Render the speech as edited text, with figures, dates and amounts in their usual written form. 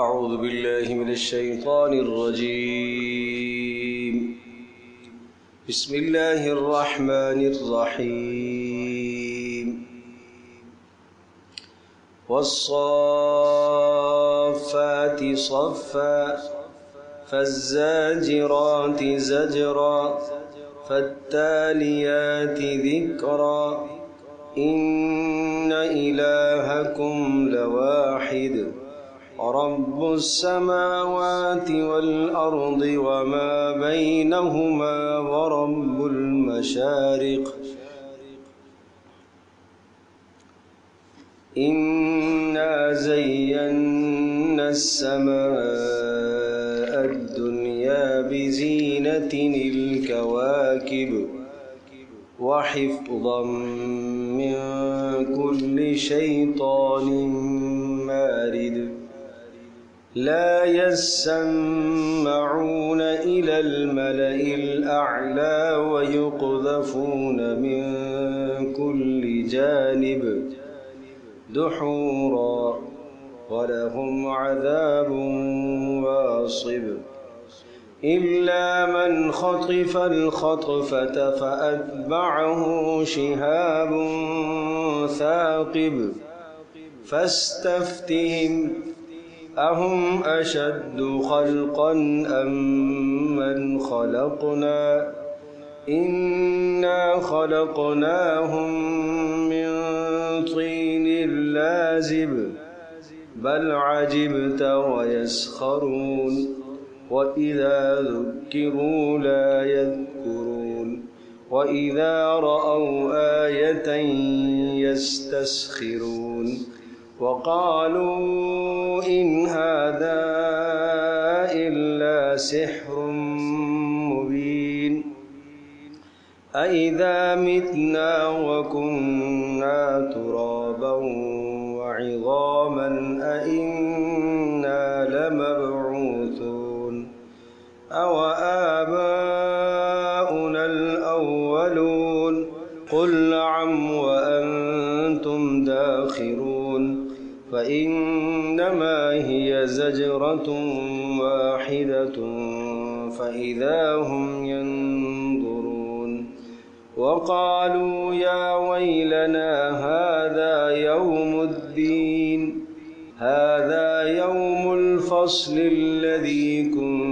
أعوذ بالله من الشيطان الرجيم. بسم الله الرحمن الرحيم. والصافات صفا فالزاجرات زجرا فالتاليات ذكرا إن إلهكم لواحد رب السماوات والأرض وما بينهما ورب المشارق إنا زينا السماء الدنيا بزينة الكواكب وحفظا من كل شيطان مارد لا يسمعون إلى الملأ الأعلى ويقذفون من كل جانب دحورا ولهم عذاب واصب إلا من خطف الخطفة فأتبعه شهاب ثاقب فاستفتهم أهم أشد خلقا أم من خلقنا إنا خلقناهم من طين لازب بل عجبت ويسخرون وإذا ذكروا لا يذكرون وإذا رأوا آية يستسخرون وقالوا إن هذا إلا سحر مبين أإذا متنا وكنا ترابا وعظاما أإنا لمبعوثون أوآباؤنا الأولون قل نعم وأنتم داخرون فإنما هي زجرة واحدة فإذا هم ينظرون وقالوا يا ويلنا هذا يوم الدين هذا يوم الفصل الذي كنا